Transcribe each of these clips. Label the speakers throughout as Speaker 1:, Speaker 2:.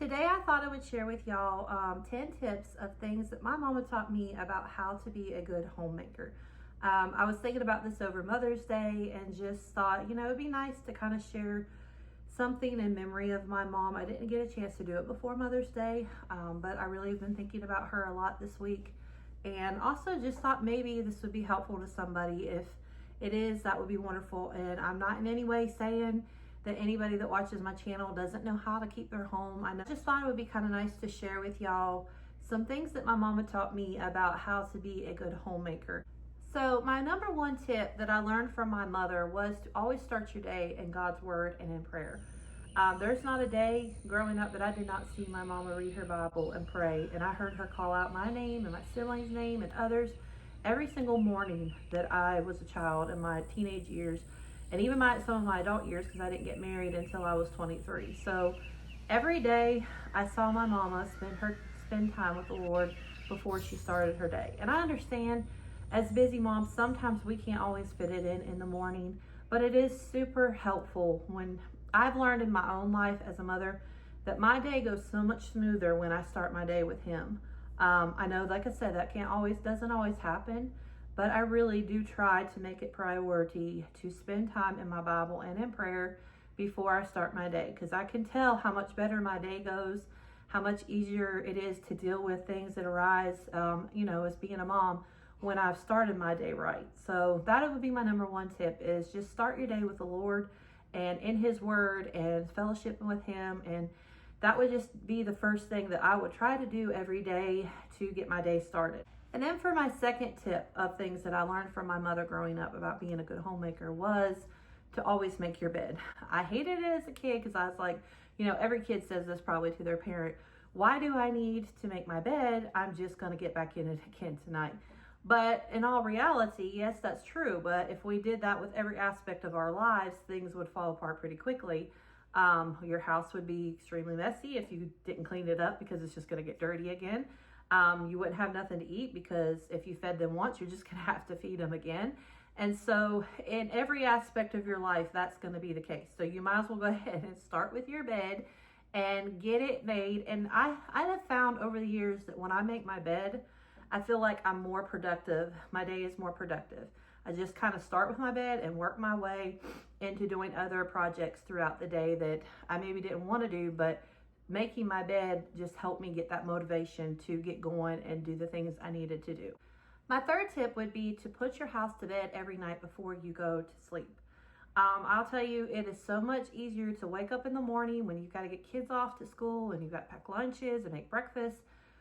Speaker 1: Today I thought I would share with y'all 10 tips of things that my mama taught me about how to be a good homemaker. I was thinking about this over Mother's Day and just thought, it'd be nice to kind of share something in memory of my mom. I didn't get a chance to do it before Mother's Day, but I really have been thinking about her a lot this week. And also just thought maybe this would be helpful to somebody. If it is, that would be wonderful. And I'm not in any way saying that anybody that watches my channel doesn't know how to keep their home. I just thought it would be kind of nice to share with y'all some things that my mama taught me about how to be a good homemaker. So my number one tip that I learned from my mother was to always start your day in God's word and in prayer. There's not a day growing up that I did not see my mama read her Bible and pray, and I heard her call out my name and my siblings' name and others every single morning that I was a child in my teenage years. And even some of my adult years, because I didn't get married until I was 23. So every day I saw my mama spend time with the Lord before she started her day. And I understand as busy moms, sometimes we can't always fit it in the morning, but it is super helpful. When I've learned in my own life as a mother that my day goes so much smoother when I start my day with Him. I know, like I said, that doesn't always happen. But I really do try to make it priority to spend time in my Bible and in prayer before I start my day, because I can tell how much better my day goes, how much easier it is to deal with things that arise, as being a mom when I've started my day right. So that would be my number one tip, is just start your day with the Lord and in His Word and fellowshipping with Him. And that would just be the first thing that I would try to do every day to get my day started. And then for my second tip of things that I learned from my mother growing up about being a good homemaker was to always make your bed. I hated it as a kid because I was like, every kid says this probably to their parent, why do I need to make my bed? I'm just going to get back in it again tonight. But in all reality, yes, that's true. But if we did that with every aspect of our lives, things would fall apart pretty quickly. Your house would be extremely messy if you didn't clean it up, because it's just going to get dirty again. You wouldn't have nothing to eat, because if you fed them once, you're just going to have to feed them again. And so in every aspect of your life, that's going to be the case. So you might as well go ahead and start with your bed and get it made. And I have found over the years that when I make my bed, I feel like I'm more productive. My day is more productive. I just kind of start with my bed and work my way into doing other projects throughout the day that I maybe didn't want to do, but making my bed just helped me get that motivation to get going and do the things I needed to do. My third tip would be to put your house to bed every night before you go to sleep. I'll tell you, it is so much easier to wake up in the morning when you've got to get kids off to school and you've got to pack lunches and make breakfast,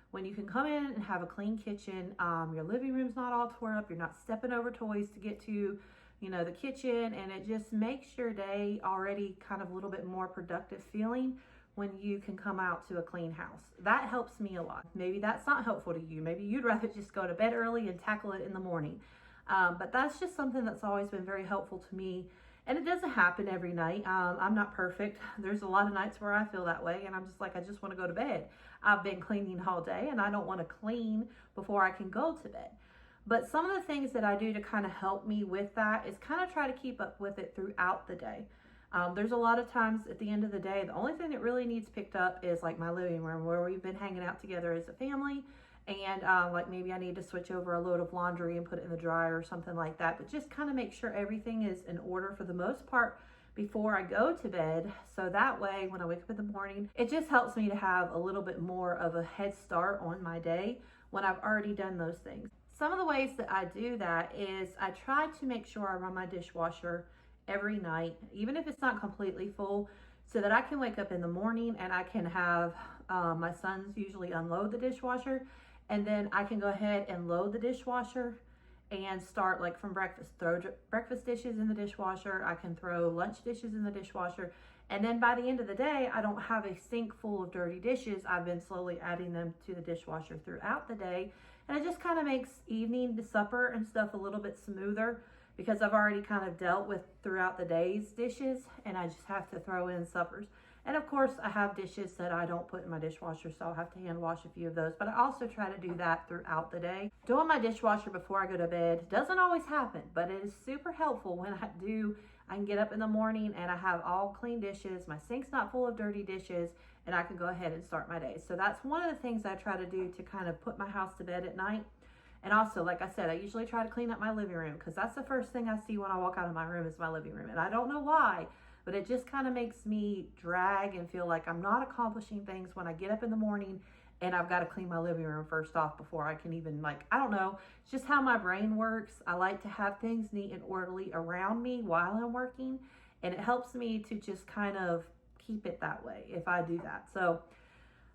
Speaker 1: when you can come in and have a clean kitchen. Your living room's not all tore up. You're not stepping over toys to get to, the kitchen, and it just makes your day already kind of a little bit more productive feeling when you can come out to a clean house. That helps me a lot. Maybe that's not helpful to you. Maybe you'd rather just go to bed early and tackle it in the morning. But that's just something that's always been very helpful to me. And it doesn't happen every night. I'm not perfect. There's a lot of nights where I feel that way and I'm just like, I just want to go to bed. I've been cleaning all day and I don't want to clean before I can go to bed. But some of the things that I do to kind of help me with that is kind of try to keep up with it throughout the day. There's a lot of times at the end of the day, the only thing that really needs picked up is like my living room, where we've been hanging out together as a family. And like maybe I need to switch over a load of laundry and put it in the dryer or something like that. But just kind of make sure everything is in order for the most part before I go to bed. So that way, when I wake up in the morning, it just helps me to have a little bit more of a head start on my day when I've already done those things. Some of the ways that I do that is I try to make sure I run my dishwasher every night, even if it's not completely full, so that I can wake up in the morning and I can have my sons usually unload the dishwasher, and then I can go ahead and load the dishwasher and start like from breakfast. Throw breakfast dishes in the dishwasher. I can throw lunch dishes in the dishwasher. And then by the end of the day, I don't have a sink full of dirty dishes. I've been slowly adding them to the dishwasher throughout the day. And it just kind of makes evening to supper and stuff a little bit smoother, because I've already kind of dealt with throughout the day's dishes and I just have to throw in suppers. And of course I have dishes that I don't put in my dishwasher, so I'll have to hand wash a few of those, but I also try to do that throughout the day. Doing my dishwasher before I go to bed doesn't always happen, but it is super helpful when I do. I can get up in the morning and I have all clean dishes, my sink's not full of dirty dishes, and I can go ahead and start my day. So that's one of the things I try to do to kind of put my house to bed at night. And also, like I said, I usually try to clean up my living room, because that's the first thing I see when I walk out of my room is my living room. And I don't know why, but it just kind of makes me drag and feel like I'm not accomplishing things when I get up in the morning and I've got to clean my living room first off before I can even, like, I don't know. It's just how my brain works. I like to have things neat and orderly around me while I'm working, and it helps me to just kind of keep it that way if I do that. So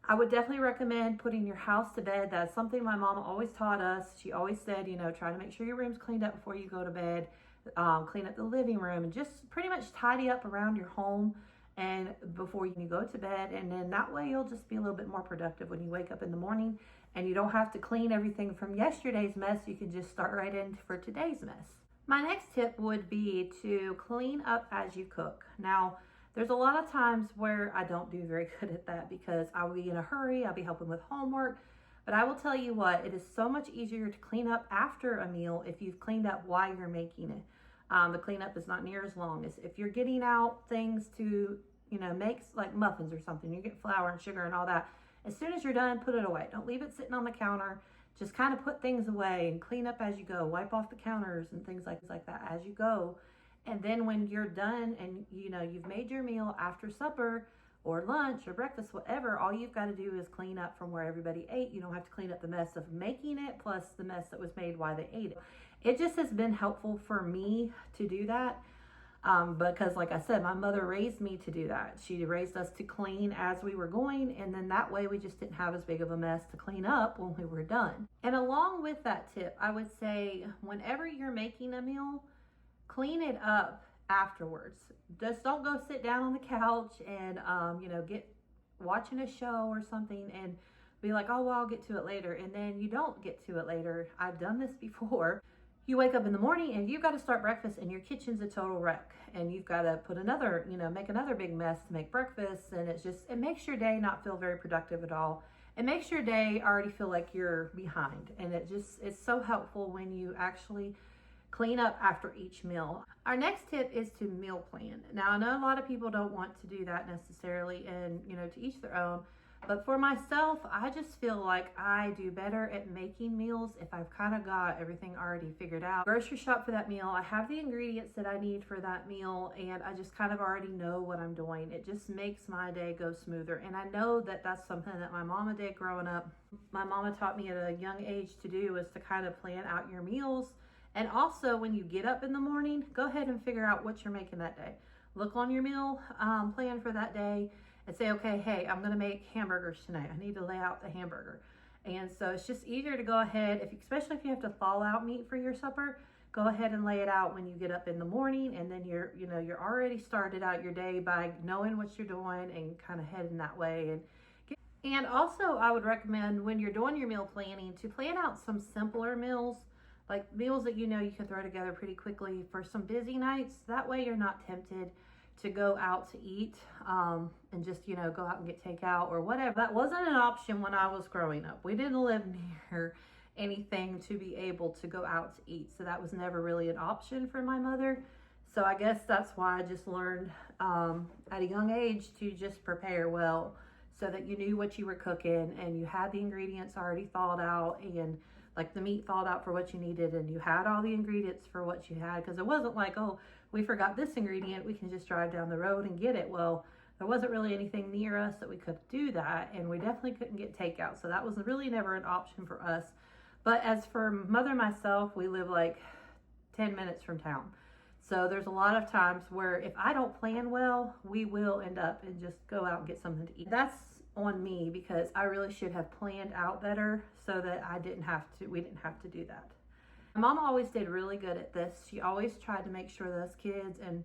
Speaker 1: I would definitely recommend putting your house to bed. That's something my mama always taught us. She always said, you know, try to make sure your room's cleaned up before you go to bed. Clean up the living room and just pretty much tidy up around your home and before you go to bed. And then that way you'll just be a little bit more productive when you wake up in the morning, and you don't have to clean everything from yesterday's mess. You can just start right in for today's mess. My next tip would be to clean up as you cook. Now, there's a lot of times where I don't do very good at that because I'll be in a hurry, I'll be helping with homework. But I will tell you what, it is so much easier to clean up after a meal if you've cleaned up while you're making it. The cleanup is not near as long as if you're getting out things to, you know, make like muffins or something. You get flour and sugar and all that. As soon as you're done, put it away. Don't leave it sitting on the counter. Just kind of put things away and clean up as you go. Wipe off the counters and things like that as you go. And then when you're done and, you know, you've made your meal after supper or lunch or breakfast, whatever, all you've got to do is clean up from where everybody ate. You don't have to clean up the mess of making it plus the mess that was made while they ate it. It just has been helpful for me to do that because, like I said, my mother raised me to do that. She raised us to clean as we were going, and then that way we just didn't have as big of a mess to clean up when we were done. And along with that tip, I would say whenever you're making a meal, clean it up afterwards. Just don't go sit down on the couch and you know, get watching a show or something and be like, oh well, I'll get to it later, and then you don't get to it later. I've done this before. You wake up in the morning and you've got to start breakfast and your kitchen's a total wreck, and you've got to put another, you know, make another big mess to make breakfast, and it makes your day not feel very productive at all. It makes your day already feel like you're behind, and it's so helpful when you actually clean up after each meal. Our next tip is to meal plan. Now, I know a lot of people don't want to do that necessarily, and, you know, to each their own. But for myself, I just feel like I do better at making meals if I've kind of got everything already figured out. Grocery shop for that meal. I have the ingredients that I need for that meal, and I just kind of already know what I'm doing. It just makes my day go smoother. And I know that that's something that my mama did growing up. My mama taught me at a young age to do, is to kind of plan out your meals. And also, when you get up in the morning, go ahead and figure out what you're making that day. Look on your meal plan for that day and say, okay, hey, I'm gonna make hamburgers tonight. I need to lay out the hamburger. And so it's just easier to go ahead, especially if you have to thaw out meat for your supper, go ahead and lay it out when you get up in the morning, and then you're already started out your day by knowing what you're doing and kind of heading that way. And also, I would recommend when you're doing your meal planning to plan out some simpler meals, like meals that you know you can throw together pretty quickly for some busy nights. That way you're not tempted to go out to eat and just, you know, go out and get takeout or whatever. That wasn't an option when I was growing up. We didn't live near anything to be able to go out to eat. So that was never really an option for my mother. So I guess that's why I just learned at a young age to just prepare well, so that you knew what you were cooking and you had the ingredients already thawed out, and like the meat thawed out for what you needed, and you had all the ingredients for what you had. Because it wasn't like, oh, we forgot this ingredient, we can just drive down the road and get it. Well, there wasn't really anything near us that we could do that, and we definitely couldn't get takeout. So that was really never an option for us. But as for mother and myself, we live like 10 minutes from town. So there's a lot of times where if I don't plan well, we will end up and just go out and get something to eat. That's on me, because I really should have planned out better so that we didn't have to do that. My mom always did really good at this. She always tried to make sure those kids and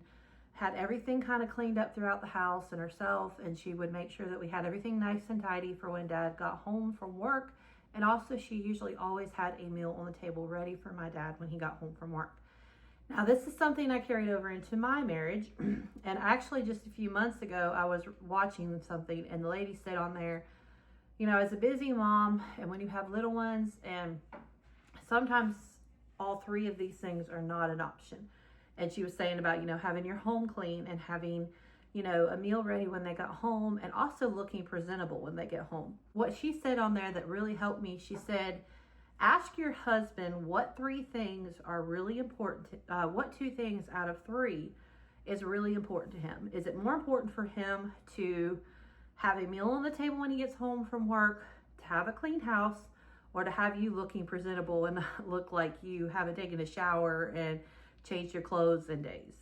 Speaker 1: had everything kind of cleaned up throughout the house and herself, and she would make sure that we had everything nice and tidy for when Dad got home from work. And also, she usually always had a meal on the table ready for my dad when he got home from work. Now, this is something I carried over into my marriage. And actually, just a few months ago, I was watching something, and the lady said on there, you know, as a busy mom, and when you have little ones, and sometimes all three of these things are not an option. And she was saying about, you know, having your home clean and having a meal ready when they got home, and also looking presentable when they get home. What she said on there that really helped me, she said, ask your husband what 3 things are really important, what 2 things out of 3 is really important to him. Is it more important for him to have a meal on the table when he gets home from work, to have a clean house, or to have you looking presentable and look like you haven't taken a shower and changed your clothes in days?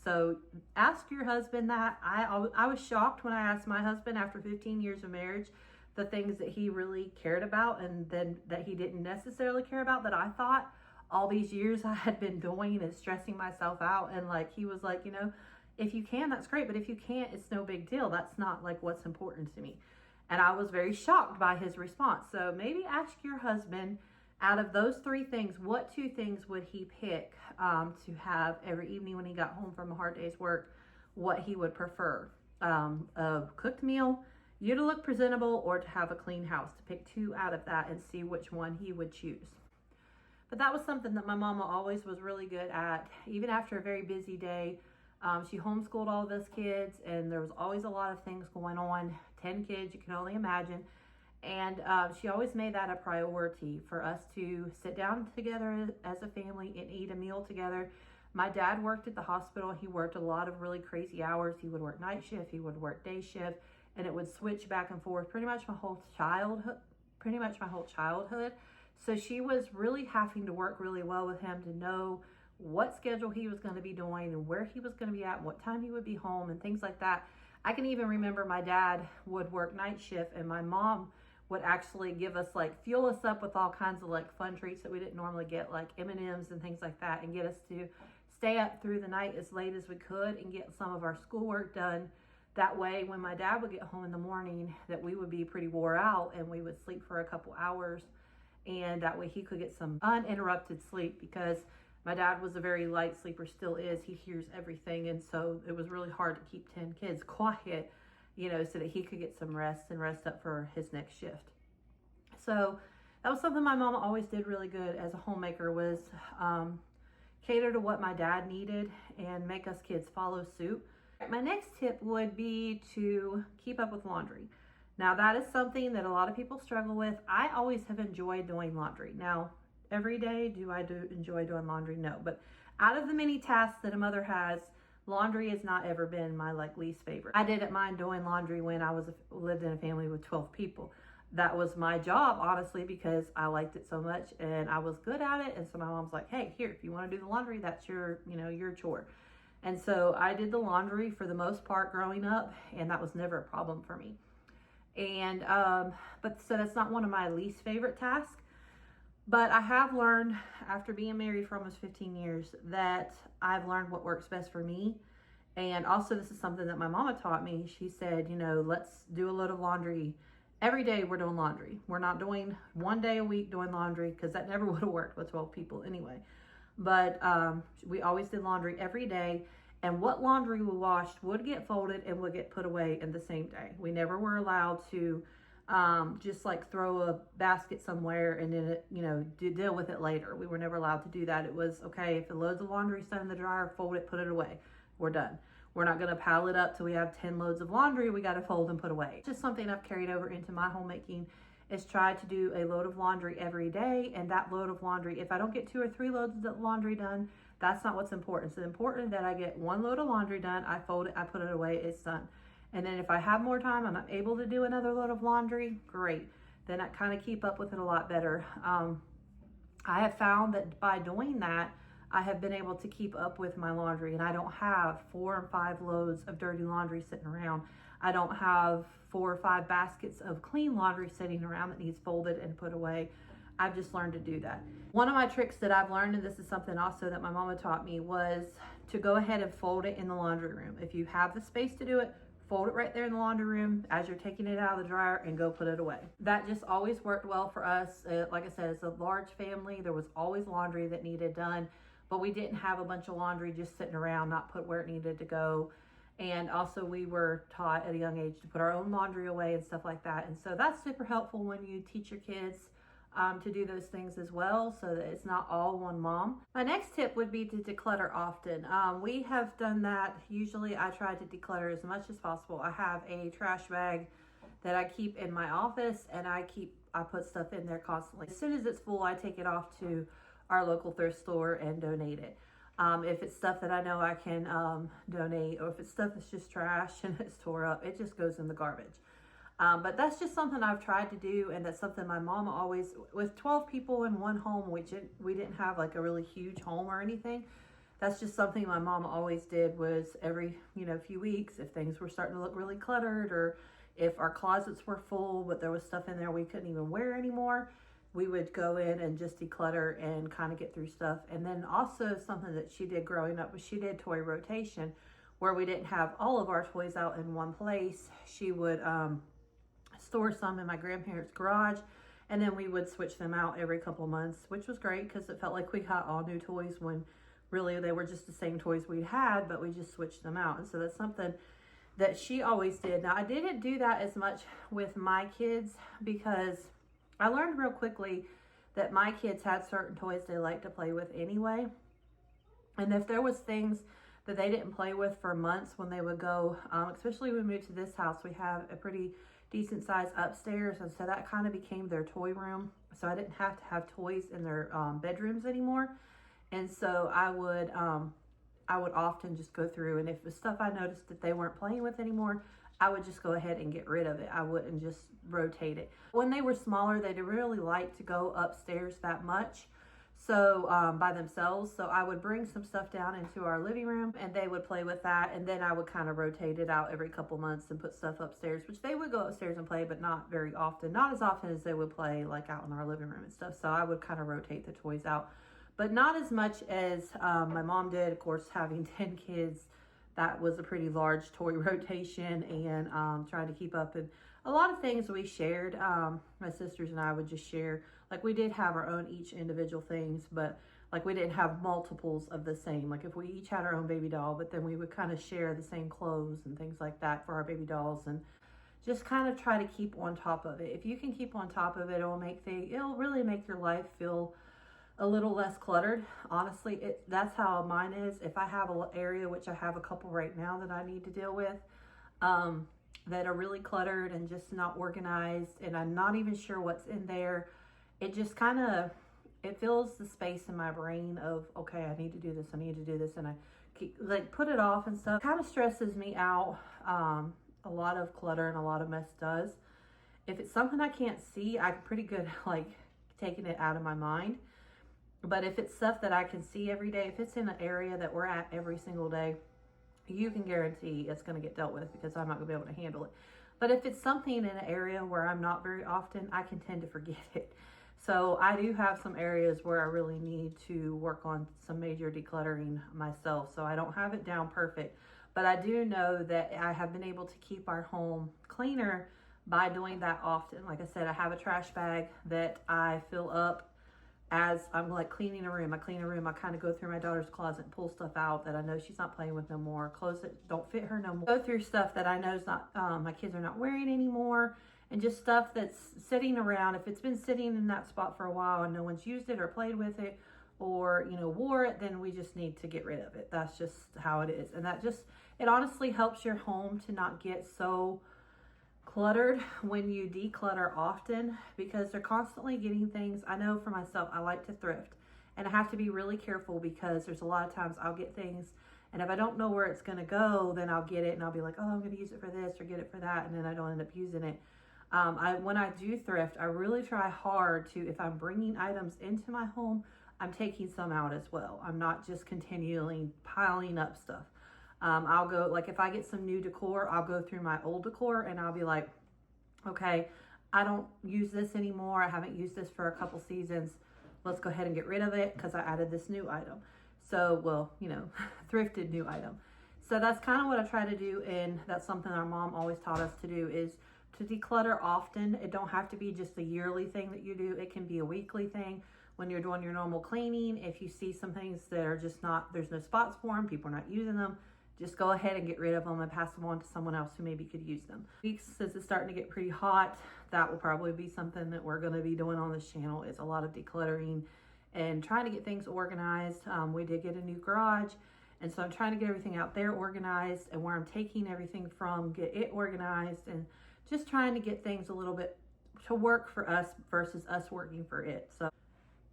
Speaker 1: So ask your husband that. I was shocked when I asked my husband after 15 years of marriage the things that he really cared about, and then that he didn't necessarily care about, that I thought all these years I had been doing and stressing myself out. And like, he was like, if you can, that's great, but if you can't, it's no big deal. That's not like what's important to me. And I was very shocked by his response. So maybe ask your husband, out of those 3 things, what 2 things would he pick to have every evening when he got home from a hard day's work, what he would prefer. A cooked meal, you to look presentable, or to have a clean house. To pick 2 out of that and see which one he would choose. But that was something that my mama always was really good at. Even after a very busy day, she homeschooled all of us kids, and there was always a lot of things going on. 10 kids, you can only imagine. And she always made that a priority for us to sit down together as a family and eat a meal together. My dad worked at the hospital. He worked a lot of really crazy hours. He would work night shift, he would work day shift, and it would switch back and forth pretty much my whole childhood. So she was really having to work really well with him to know what schedule he was going to be doing and where he was going to be at and what time he would be home and things like that. I can even remember my dad would work night shift, and my mom would actually give us, like, fuel us up with all kinds of like fun treats that we didn't normally get, like M&Ms and things like that, and get us to stay up through the night as late as we could and get some of our schoolwork done. That way, when my dad would get home in the morning, that we would be pretty wore out and we would sleep for a couple hours, and that way he could get some uninterrupted sleep, because my dad was a very light sleeper, still is. He hears everything, and so it was really hard to keep 10 kids quiet, so that he could get some rest and rest up for his next shift. So that was something my mama always did really good as a homemaker, was cater to what my dad needed and make us kids follow suit. My next tip would be to keep up with laundry. Now, that is something that a lot of people struggle with. I always have enjoyed doing laundry. Now, every day, do I enjoy doing laundry? No, but out of the many tasks that a mother has, laundry has not ever been my least favorite. I didn't mind doing laundry when I lived in a family with 12 people. That was my job, honestly, because I liked it so much and I was good at it. And so my mom's like, hey, here, if you want to do the laundry, that's your chore. And so I did the laundry for the most part growing up, and that was never a problem for me. And so that's not one of my least favorite tasks. But I have learned, after being married for almost 15 years, that I've learned what works best for me. And also, this is something that my mama taught me. She said, let's do a load of laundry. Every day we're doing laundry. We're not doing one day a week doing laundry, because that never would have worked with 12 people anyway. But we always did laundry every day. And what laundry we washed would get folded and would get put away in the same day. We never were allowed to just like throw a basket somewhere and then deal with it later. We were never allowed to do that. It was, okay, if the loads of laundry is in the dryer, fold it, put it away. We're done. We're not going to pile it up till we have 10 loads of laundry. We got to fold and put away. Just something I've carried over into my homemaking, is try to do a load of laundry every day. And that load of laundry, if I don't get 2 or 3 loads of laundry done, that's not what's important. It's important that I get 1 load of laundry done, I fold it, I put it away, it's done. And then if I have more time and I'm able to do another load of laundry, great. Then I kind of keep up with it a lot better. I have found that by doing that, I have been able to keep up with my laundry, and I don't have 4 and 5 loads of dirty laundry sitting around. I don't have 4 or 5 baskets of clean laundry sitting around that needs folded and put away. I've just learned to do that. One of my tricks that I've learned, and this is something also that my mama taught me, was to go ahead and fold it in the laundry room. If you have the space to do it, fold it right there in the laundry room as you're taking it out of the dryer and go put it away. That just always worked well for us. Like I said, it's a large family. There was always laundry that needed done, but we didn't have a bunch of laundry just sitting around, not put where it needed to go. And also, we were taught at a young age to put our own laundry away and stuff like that. And so that's super helpful when you teach your kids to do those things as well, so that it's not all one mom. My next tip would be to declutter often. We have done that. Usually I try to declutter as much as possible. I have a trash bag that I keep in my office, and I put stuff in there constantly. As soon as it's full, I take it off to our local thrift store and donate it. If it's stuff that I know I can donate, or if it's stuff that's just trash and it's tore up, it just goes in the garbage. But that's just something I've tried to do, and that's something my mom always, with 12 people in one home, which we didn't have like a really huge home or anything. That's just something my mom always did, was every, few weeks, if things were starting to look really cluttered, or if our closets were full, but there was stuff in there we couldn't even wear anymore, we would go in and just declutter and kind of get through stuff. And then also something that she did growing up was she did toy rotation, where we didn't have all of our toys out in one place. She would store some in my grandparents' garage, and then we would switch them out every couple of months, which was great because it felt like we got all new toys when really they were just the same toys we'd had, but we just switched them out. And so that's something that she always did. Now, I didn't do that as much with my kids because I learned real quickly that my kids had certain toys they liked to play with anyway. And if there was things that they didn't play with for months when they would go, especially when we moved to this house, we have a pretty decent size upstairs, and so that kind of became their toy room. So I didn't have to have toys in their bedrooms anymore. And so I would often just go through, and if the stuff I noticed that they weren't playing with anymore, I would just go ahead and get rid of it. I wouldn't just rotate it. When they were smaller, they didn't really like to go upstairs that much, so by themselves. So I would bring some stuff down into our living room, and they would play with that, and then I would kind of rotate it out every couple months and put stuff upstairs, which they would go upstairs and play, but not very often. Not as often as they would play like out in our living room and stuff. So I would kind of rotate the toys out, but not as much as my mom did. Of course, having 10 kids, that was a pretty large toy rotation, and trying to keep up. And a lot of things we shared, my sisters and I would just share. Like, we did have our own each individual things, but like we didn't have multiples of the same. Like if we each had our own baby doll, but then we would kind of share the same clothes and things like that for our baby dolls, and just kind of try to keep on top of it. If you can keep on top of it, it'll really make your life feel a little less cluttered. Honestly, that's how mine is. If I have an area, which I have a couple right now that I need to deal with, that are really cluttered and just not organized, and I'm not even sure what's in there, it just kind of, it fills the space in my brain of, okay, I need to do this, and I keep, like, put it off and stuff. It kind of stresses me out. A lot of clutter and a lot of mess does. If it's something I can't see, I'm pretty good like taking it out of my mind. But if it's stuff that I can see every day, if it's in an area that we're at every single day, you can guarantee it's going to get dealt with, because I'm not going to be able to handle it. But if it's something in an area where I'm not very often, I can tend to forget it. So I do have some areas where I really need to work on some major decluttering myself. So I don't have it down perfect, but I do know that I have been able to keep our home cleaner by doing that often. Like I said, I have a trash bag that I fill up as I'm like cleaning a room. I clean a room, I kind of go through my daughter's closet and pull stuff out that I know she's not playing with no more, clothes that don't fit her no more, go through stuff that I know is not, my kids are not wearing anymore, and just stuff that's sitting around. If it's been sitting in that spot for a while and no one's used it or played with it or, wore it, then we just need to get rid of it. That's just how it is. And that just, it honestly helps your home to not get so cluttered when you declutter often, because they're constantly getting things. I know for myself, I like to thrift, and I have to be really careful, because there's a lot of times I'll get things, and if I don't know where it's going to go, then I'll get it and I'll be like, oh, I'm going to use it for this or get it for that, and then I don't end up using it. When I do thrift, I really try hard to, if I'm bringing items into my home, I'm taking some out as well. I'm not just continually piling up stuff. I'll go, like if I get some new decor, I'll go through my old decor and I'll be like, okay, I don't use this anymore. I haven't used this for a couple seasons. Let's go ahead and get rid of it because I added this new item. So, well, thrifted new item. So that's kind of what I try to do, and that's something our mom always taught us to do, is to declutter often. It don't have to be just a yearly thing that you do. It can be a weekly thing. When you're doing your normal cleaning, if you see some things that are just not, there's no spots for them, people are not using them, just go ahead and get rid of them and pass them on to someone else who maybe could use them. Since it's starting to get pretty hot, that will probably be something that we're going to be doing on this channel, is a lot of decluttering and trying to get things organized. We did get a new garage, and so I'm trying to get everything out there organized, and where I'm taking everything from, get it organized, and just trying to get things a little bit to work for us versus us working for it. So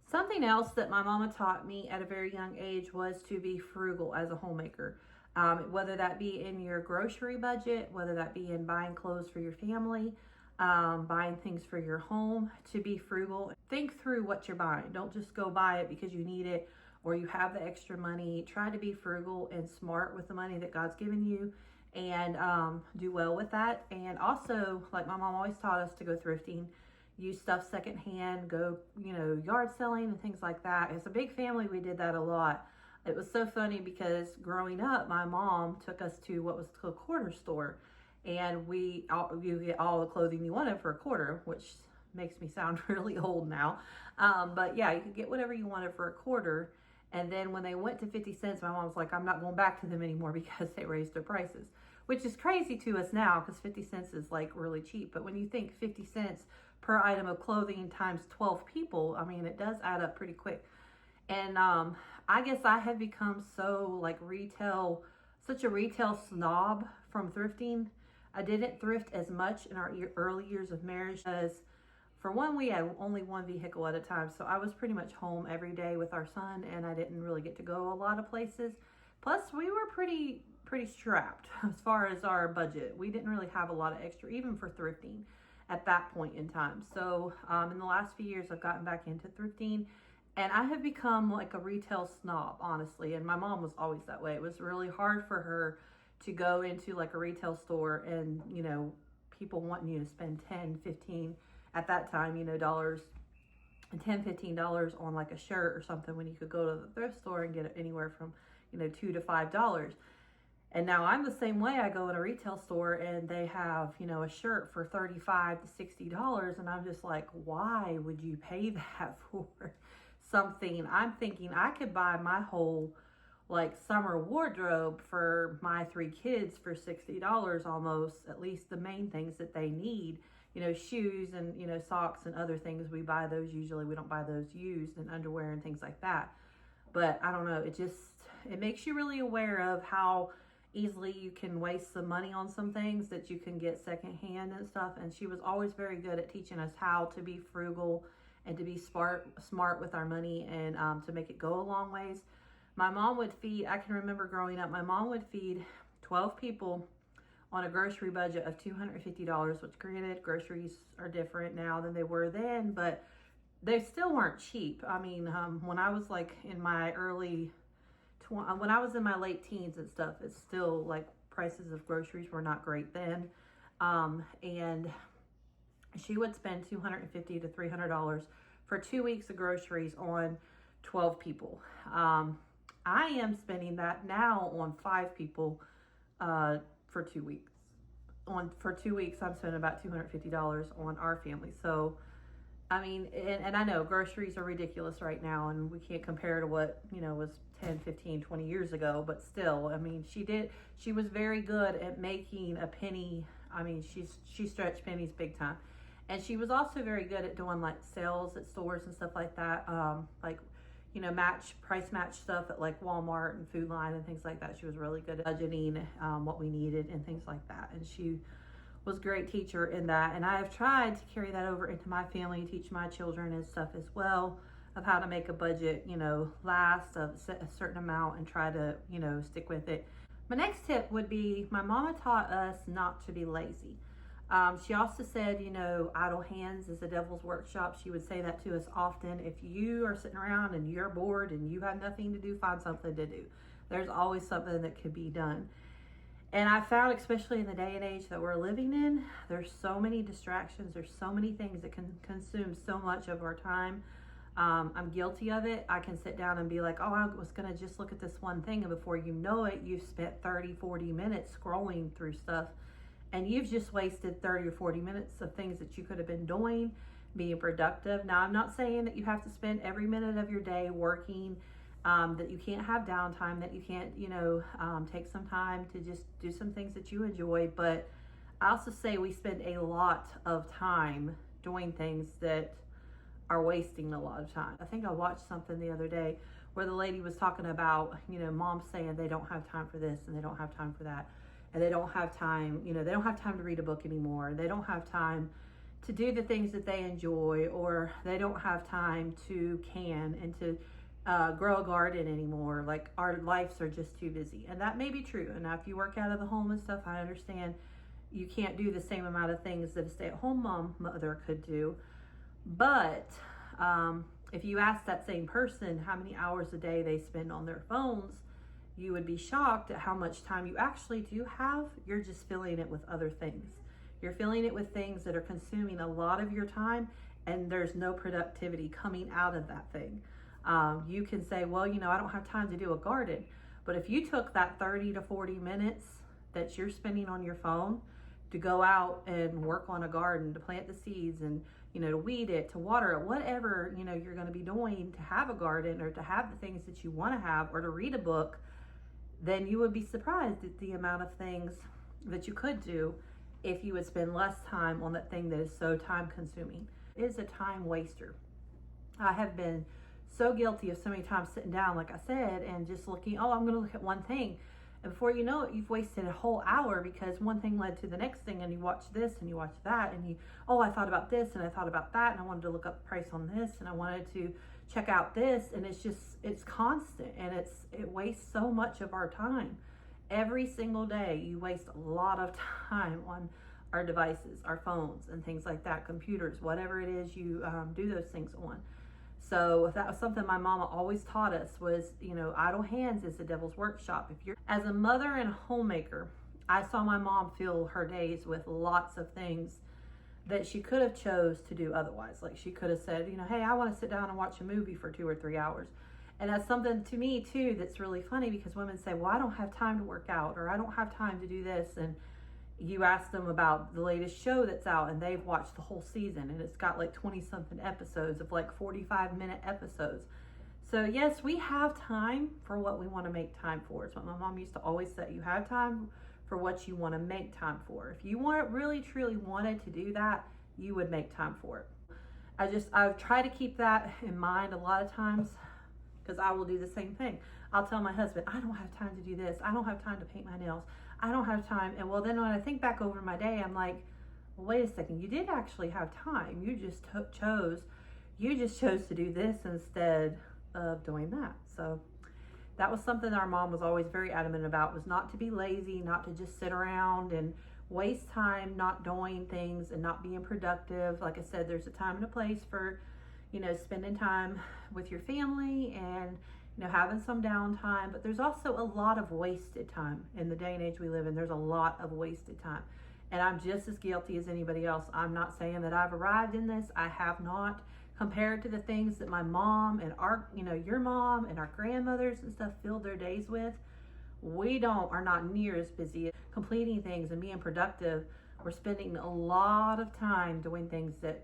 Speaker 1: something else that my mama taught me at a very young age was to be frugal as a homemaker. Whether that be in your grocery budget, whether that be in buying clothes for your family, buying things for your home, to be frugal. Think through what you're buying. Don't just go buy it because you need it or you have the extra money. Try to be frugal and smart with the money that God's given you, and do well with that. And also, like my mom always taught us, to go thrifting, use stuff secondhand, go, yard selling and things like that. As a big family, we did that a lot. It was so funny because growing up, my mom took us to what was a quarter store, and you get all the clothing you wanted for a quarter, which makes me sound really old now. But yeah, you could get whatever you wanted for a quarter. And then when they went to 50 cents, my mom was like, I'm not going back to them anymore because they raised their prices, which is crazy to us now because 50 cents is like really cheap. But when you think 50 cents per item of clothing times 12 people, I mean, it does add up pretty quick. And I guess I have become so like such a retail snob from thrifting. I didn't thrift as much in our early years of marriage, as for one, we had only one vehicle at a time. So I was pretty much home every day with our son, and I didn't really get to go a lot of places. Plus, we were pretty strapped as far as our budget. We didn't really have a lot of extra, even for thrifting at that point in time. So in the last few years, I've gotten back into thrifting, and I have become like a retail snob, honestly. And my mom was always that way. It was really hard for her to go into like a retail store and, people wanting you to spend 10, 15 at that time, dollars, $10, $15 on like a shirt or something, when you could go to the thrift store and get it anywhere from, $2 to $5. And now I'm the same way. I go in a retail store and they have, a shirt for $35 to $60. And I'm just like, why would you pay that for something? I'm thinking I could buy my whole like summer wardrobe for my 3 kids for $60 almost, at least the main things that they need, shoes and, socks and other things. We buy those usually. We don't buy those used, and underwear and things like that. But I don't know. It makes you really aware of how easily you can waste some money on some things that you can get secondhand and stuff. And she was always very good at teaching us how to be frugal and to be smart with our money, and to make it go a long ways. My mom would feed, I can remember growing up, my mom would feed 12 people on a grocery budget of $250, which granted, groceries are different now than they were then, but they still weren't cheap. I mean, when I was like in my when I was in my late teens and stuff, it's still like prices of groceries were not great then. And she would spend $250 to $300 for 2 weeks of groceries on 12 people. I am spending that now on 5 people for 2 weeks. For 2 weeks, I'm spending about $250 on our family. So, I mean, and I know groceries are ridiculous right now, and we can't compare to what, was 10, 15, 20 years ago, but still, I mean, she was very good at making a penny. I mean, she stretched pennies big time. And she was also very good at doing like sales at stores and stuff like that. Like, price match stuff at like Walmart and Food Line and things like that. She was really good at budgeting what we needed and things like that. And she was a great teacher in that. And I have tried to carry that over into my family, teach my children and stuff as well, of how to make a budget, last a certain amount, and try to, stick with it. My next tip would be, my mama taught us not to be lazy. She also said, idle hands is the devil's workshop. She would say that to us often. If you are sitting around and you're bored and you have nothing to do, find something to do. There's always something that could be done. And I found, especially in the day and age that we're living in, there's so many distractions. There's so many things that can consume so much of our time. I'm guilty of it. I can sit down and be like, oh, I was going to just look at this one thing. And before you know it, you've spent 30, 40 minutes scrolling through stuff. And you've just wasted 30 or 40 minutes of things that you could have been doing, being productive. Now, I'm not saying that you have to spend every minute of your day working, that you can't have downtime, that you can't, take some time to just do some things that you enjoy. But I also say we spend a lot of time doing things that are wasting a lot of time. I think I watched something the other day where the lady was talking about, moms saying they don't have time for this and they don't have time for that. And they don't have time, they don't have time to read a book anymore. They don't have time to do the things that they enjoy, or they don't have time to can and to grow a garden anymore. Like, our lives are just too busy. And that may be true. And now if you work out of the home and stuff, I understand you can't do the same amount of things that a stay-at-home mother could do. But if you ask that same person how many hours a day they spend on their phones, you would be shocked at how much time you actually do have. You're just filling it with other things. You're filling it with things that are consuming a lot of your time, and there's no productivity coming out of that thing. You can say, well, I don't have time to do a garden. But if you took that 30 to 40 minutes that you're spending on your phone to go out and work on a garden, to plant the seeds and, to weed it, to water it, whatever, you're going to be doing to have a garden or to have the things that you want to have, or to read a book, then you would be surprised at the amount of things that you could do if you would spend less time on that thing that is so time consuming. It is a time waster. I have been so guilty of so many times sitting down, like I said, and just looking, I'm going to look at one thing. And before you know it, you've wasted a whole hour because one thing led to the next thing, and you watch this and you watch that, and I thought about this and I thought about that, and I wanted to look up the price on this, and I wanted to check out this, and it's constant, and it wastes so much of our time. Every single day you waste a lot of time on our devices, our phones and things like that, computers, whatever it is you do those things on. So that was something my mama always taught us was, idle hands is the devil's workshop. As a mother and a homemaker, I saw my mom fill her days with lots of things that she could have chose to do otherwise. Like, she could have said, hey, I want to sit down and watch a movie for 2 or 3 hours. And that's something to me too that's really funny, because women say, well, I don't have time to work out, or I don't have time to do this. And you ask them about the latest show that's out, and they've watched the whole season, and it's got like 20 something episodes of like 45-minute episodes. So yes, we have time for what we want to make time for. It's what my mom used to always say. You have time for what you want to make time for. If you really truly wanted to do that, you would make time for it. I've tried to keep that in mind a lot of times, because I will do the same thing. I'll tell my husband, I don't have time to do this. I don't have time to paint my nails. I don't have time. And well, then when I think back over my day, I'm like, well, wait a second. You did actually have time. You just chose to do this instead of doing that. So that was something that our mom was always very adamant about, was not to be lazy, not to just sit around and waste time not doing things and not being productive. Like I said, there's a time and a place for, spending time with your family and, having some downtime, but there's also a lot of wasted time in the day and age we live in. There's a lot of wasted time. And I'm just as guilty as anybody else. I'm not saying that I've arrived in this. I have not. Compared to the things that my mom and your mom and our grandmothers and stuff filled their days with, we are not near as busy completing things and being productive. We're spending a lot of time doing things that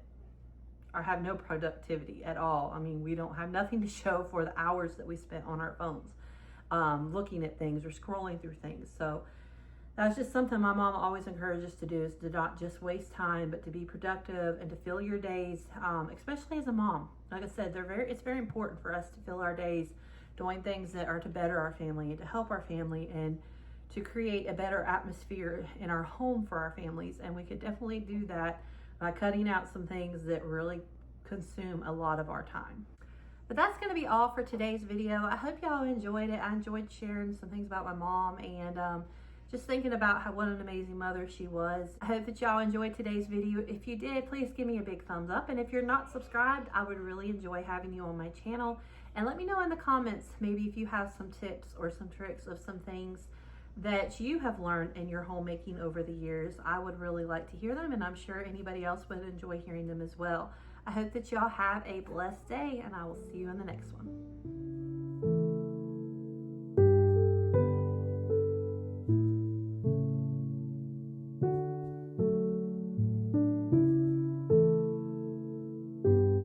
Speaker 1: have no productivity at all. I mean, we don't have nothing to show for the hours that we spent on our phones, looking at things or scrolling through things. So that's just something my mom always encouraged us to do, is to not just waste time, but to be productive and to fill your days, especially as a mom. Like I said, it's very important for us to fill our days doing things that are to better our family and to help our family and to create a better atmosphere in our home for our families. And we could definitely do that by cutting out some things that really consume a lot of our time. But that's going to be all for today's video. I hope y'all enjoyed it. I enjoyed sharing some things about my mom and just thinking about what an amazing mother she was. I hope that y'all enjoyed today's video. If you did, please give me a big thumbs up. And if you're not subscribed, I would really enjoy having you on my channel. And let me know in the comments, maybe if you have some tips or some tricks of some things that you have learned in your homemaking over the years. I would really like to hear them, and I'm sure anybody else would enjoy hearing them as well. I hope that y'all have a blessed day, and I will see you in the next one.